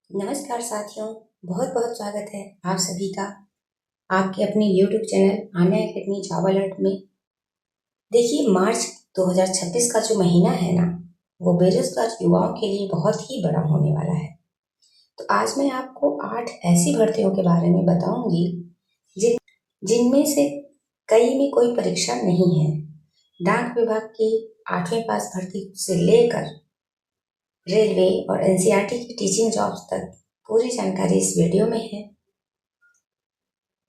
नमस्कार साथियों, बहुत बहुत स्वागत है आप सभी का आपके अपने YouTube channel Anya academy job alert में। देखिए, मार्च 2026 का जो महीना है ना, वो बेरोजगार युवाओं के लिए बहुत ही बड़ा होने वाला है। तो आज मैं आपको 8 ऐसी भर्तियों के बारे में बताऊंगी जिनमें से कई में कोई परीक्षा नहीं है। डाक विभाग की 8वीं पास भर्ती से लेकर रेलवे और एनसीईआरटी की टीचिंग जॉब्स तक पूरी जानकारी इस वीडियो में है।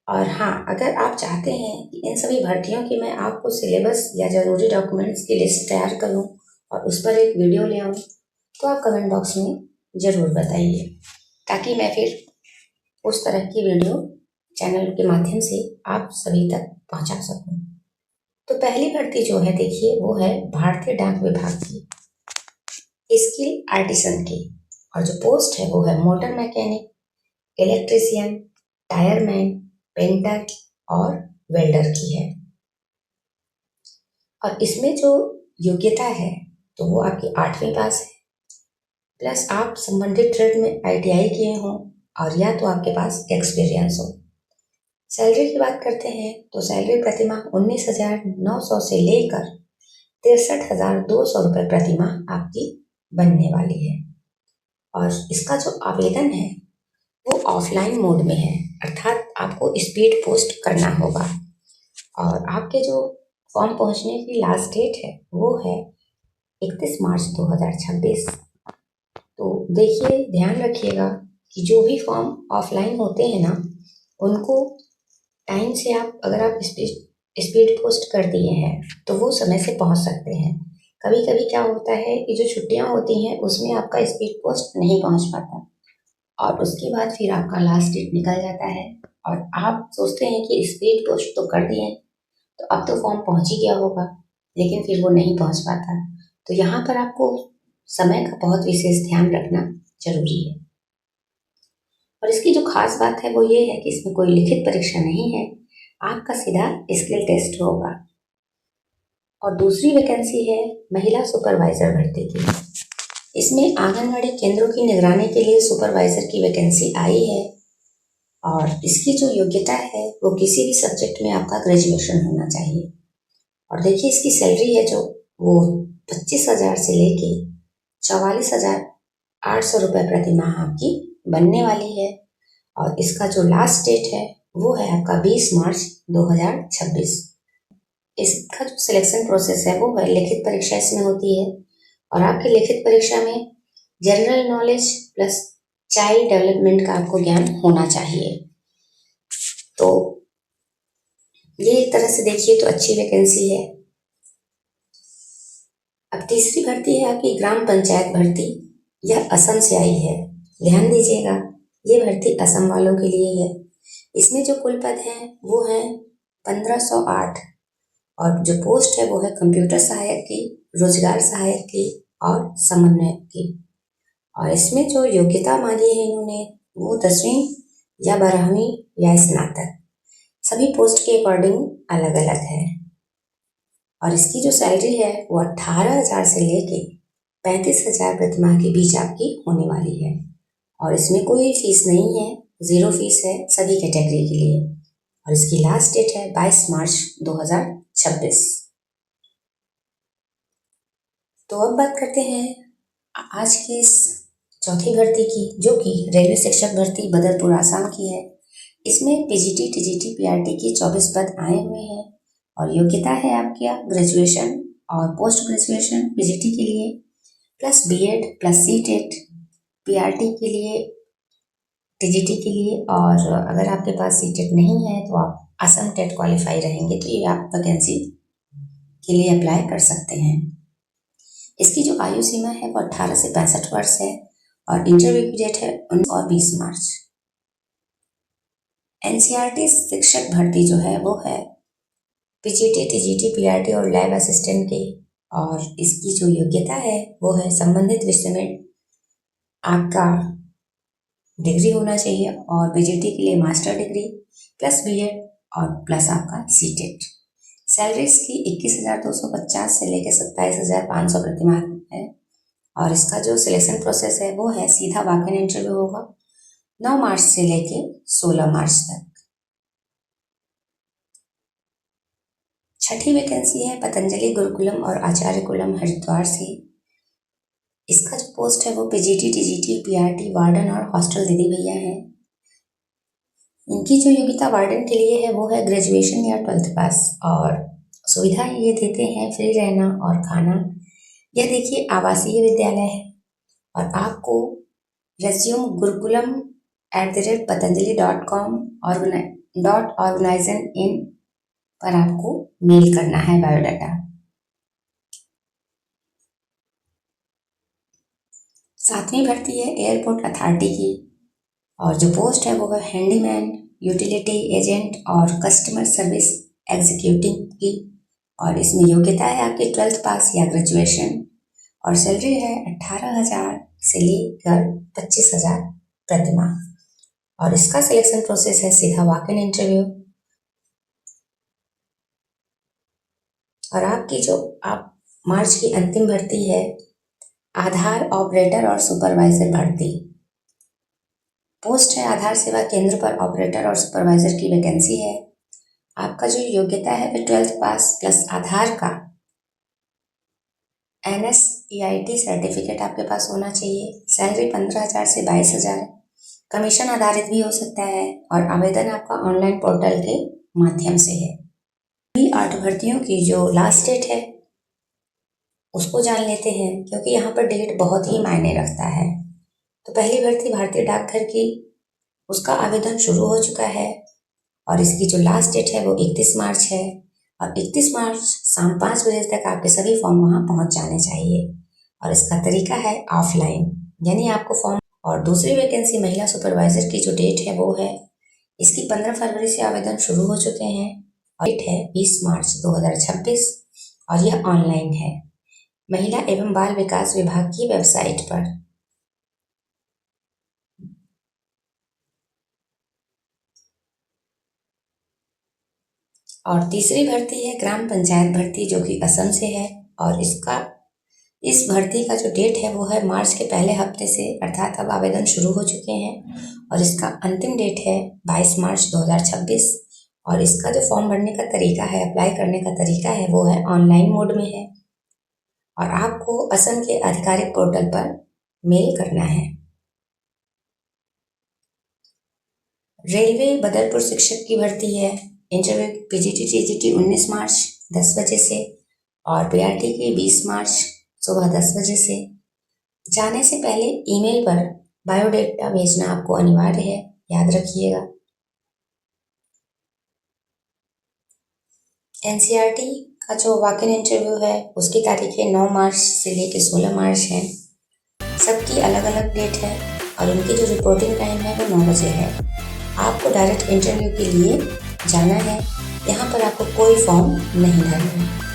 और हाँ, अगर आप चाहते हैं कि इन सभी भर्तियों की मैं आपको सिलेबस या ज़रूरी डॉक्यूमेंट्स की लिस्ट तैयार करूं और उस पर एक वीडियो ले आऊं, तो आप कमेंट बॉक्स में ज़रूर बताइए, ताकि मैं फिर उस तरह की वीडियो चैनल के माध्यम से आप सभी तक पहुंचा सकूं। तो पहली भर्ती जो है, देखिए, वो है भारतीय डाक विभाग की स्किल आर्टिसन की। और जो पोस्ट है वो है motor mechanic, electrician, tyreman, painter और वेल्डर की है। और इसमें जो योग्यता है तो वो आपकी 8वीं पास है, प्लस आप संबंधित ट्रेड में आईटीआई किए हों और या तो आपके पास एक्सपीरियंस हो। सैलरी की बात करते हैं तो सैलरी प्रतिमाह 19,900 से लेकर 63,200 रुपये प्रतिमाह आपकी बनने वाली है। और इसका जो आवेदन है वो ऑफलाइन मोड में है, अर्थात आपको स्पीड पोस्ट करना होगा। और आपके जो फॉर्म पहुंचने की लास्ट डेट है वो है 31 मार्च 2026। तो देखिए, ध्यान रखिएगा कि जो भी फॉर्म ऑफलाइन होते हैं ना, उनको टाइम से अगर आप स्पीड पोस्ट कर दिए हैं तो वो समय से पहुंच सकते हैं। कभी कभी क्या होता है कि जो छुट्टियां होती हैं उसमें आपका स्पीड पोस्ट नहीं पहुंच पाता और उसके बाद फिर आपका लास्ट डेट निकल जाता है और आप सोचते हैं कि स्पीड पोस्ट तो कर दिए तो अब तो फॉर्म पहुंच ही गया होगा, लेकिन फिर वो नहीं पहुंच पाता। तो यहाँ पर आपको समय का बहुत विशेष ध्यान रखना जरूरी है। और इसकी जो खास बात है वो ये है कि इसमें कोई लिखित परीक्षा नहीं है, आपका सीधा स्किल टेस्ट होगा। और दूसरी वैकेंसी है महिला सुपरवाइजर भर्ती की। इसमें आंगनबाड़ी केंद्रों की निगरानी के लिए सुपरवाइजर की वैकेंसी आई है। और इसकी जो योग्यता है वो किसी भी सब्जेक्ट में आपका ग्रेजुएशन होना चाहिए। और देखिए, इसकी सैलरी है जो वो 25,000 से लेके 44,800 रुपये प्रति माह आपकी बनने वाली है। और इसका जो लास्ट डेट है वो है आपका 20 मार्च 2026। इसका जो सिलेक्शन प्रोसेस है वो है लिखित परीक्षा इसमें होती है। और आपकी लिखित परीक्षा में general knowledge plus child development का आपको ज्ञान होना चाहिए। तो ये एक तरह से देखिए तो अच्छी वैकेंसी है। अब तीसरी भर्ती है आपकी ग्राम पंचायत भर्ती। यह असम से आई है, ध्यान दीजिएगा, ये भर्ती असम वालों के लिए है। इसमें जो कुल पद हैं वो हैं 1508 और जो पोस्ट है वो है कंप्यूटर सहायक की, रोजगार सहायक की और समन्वयक की। और इसमें जो योग्यता मांगी है इन्होंने वो 10वीं या 12वीं या स्नातक, सभी पोस्ट के अकॉर्डिंग अलग अलग है। और इसकी जो सैलरी है वो 18,000 से लेके 35,000 प्रतिमाह के बीच आपकी होने वाली है। और इसमें कोई फीस नहीं है, जीरो फीस है सभी कैटेगरी के लिए। और इसकी लास्ट डेट है 22 मार्च 2026। तो अब बात करते हैं आज की इस चौथी भर्ती की, जो कि रेलवे शिक्षक भर्ती बदरपुर आसाम की है। इसमें पीजीटी, टीजीटी, पीआरटी की 24 पद आए हुए हैं। और योग्यता है आपकी ग्रेजुएशन और पोस्ट ग्रेजुएशन पीजीटी के लिए, plus BEd plus CTET, PRT के लिए, टीजीटी के लिए। और अगर आपके पास सीटेट नहीं है तो आप असम टेट क्वालिफाई रहेंगे, तो ये आप वैकेंसी के लिए अप्लाई कर सकते हैं। इसकी जो आयु सीमा है वो 18 से 65 वर्ष है और इंटरव्यू की डेट है 19 और 20 मार्च। एनसीईआरटी शिक्षक भर्ती जो है वो है पीजीटी, टीजीटी, पीआरटी और लैब असिस्टेंट की। और इसकी जो योग्यता है वो है संबंधित विषय में आपका डिग्री होना चाहिए और पीजीटी के लिए मास्टर डिग्री प्लस बीएड और प्लस आपका सीटेट। सैलरी इसकी 21,250 से लेकर 27,500 प्रतिमाह है। और इसका जो सिलेक्शन प्रोसेस है वो है सीधा वॉक इन इंटरव्यू होगा 9 मार्च से लेके 16 मार्च तक। छठी वैकेंसी है पतंजलि गुरुकुलम और आचार्य कुलम हरिद्वार से। इसका जो पोस्ट है वो पीजीटी, टीजीटी, पीआरटी, वार्डन और हॉस्टल दीदी भैया हैं। इनकी जो योग्यता वार्डन के लिए है वो है ग्रेजुएशन या 12th पास, और सुविधाएं ये देते हैं फ्री रहना और खाना। यह देखिए आवासीय विद्यालय है और आपको रेज्यूम gurukulam@patanjali.com .organization पर आपको मेल करना है बायोडाटा। सातवीं भर्ती है एयरपोर्ट अथॉरिटी की और जो पोस्ट है वो है हैंडीमैन, यूटिलिटी एजेंट और कस्टमर सर्विस एग्जीक्यूटिव की, और इसमें योग्यता है आपकी 12th पास या ग्रेजुएशन और सैलरी है 18,000 से लेकर 25,000 प्रति माह। और इसका सिलेक्शन प्रोसेस है सीधा वॉक इन इंटरव्यू। और आपकी जो मार्च की अंतिम भर्ती है आधार ऑपरेटर और सुपरवाइजर भर्ती। पोस्ट है आधार सेवा केंद्र पर ऑपरेटर और सुपरवाइजर की वैकेंसी है। आपका जो योग्यता है वो 12th पास प्लस आधार का NSEIT सर्टिफिकेट आपके पास होना चाहिए। सैलरी 15,000 से 22,000, कमीशन आधारित भी हो सकता है और आवेदन आपका ऑनलाइन पोर्टल के माध्यम से है। सभी 8 भर्तियों की जो लास्ट डेट है उसको जान लेते हैं क्योंकि यहाँ पर डेट बहुत ही मायने रखता है। तो पहली भर्ती भारतीय डाकघर की, उसका आवेदन शुरू हो चुका है और इसकी जो लास्ट डेट है वो 31 मार्च है और 31 मार्च शाम 5 बजे तक आपके सभी फॉर्म वहाँ पहुँच जाने चाहिए। और इसका तरीका है ऑफलाइन, यानी आपको फॉर्म। और दूसरी वैकेंसी महिला सुपरवाइजर की जो डेट है वो है, इसकी 15 फरवरी से आवेदन शुरू हो चुके हैं और डेट है 20 मार्च 2026 और यह ऑनलाइन है महिला एवं बाल विकास विभाग की वेबसाइट पर। और तीसरी भर्ती है ग्राम पंचायत भर्ती जो कि असम से है और इस भर्ती का जो डेट है वो है मार्च के पहले हफ्ते से, अर्थात अब आवेदन शुरू हो चुके हैं और इसका अंतिम डेट है 22 मार्च 2026। और इसका जो फॉर्म भरने का तरीका है, अप्लाई करने का तरीका है वो है ऑनलाइन मोड में है और आपको असम के आधिकारिक पोर्टल पर मेल करना है। रेलवे बदरपुर शिक्षक की भर्ती है। इंटरव्यू पीजीटी टीजीटी 19 मार्च 10 बजे से और पीआरटी की 20 मार्च सुबह 10 बजे से। जाने से पहले ईमेल पर बायोडाटा भेजना आपको अनिवार्य है, याद रखिएगा। एनसीईआरटी का जो वॉक इन इंटरव्यू है उसकी तारीखें 9 मार्च से लेकर 16 मार्च है। सबकी अलग अलग डेट है और उनकी जो रिपोर्टिंग टाइम है वो 9 बजे है। आपको डायरेक्ट इंटरव्यू के लिए जाना है, यहाँ पर आपको कोई फॉर्म नहीं भरना है।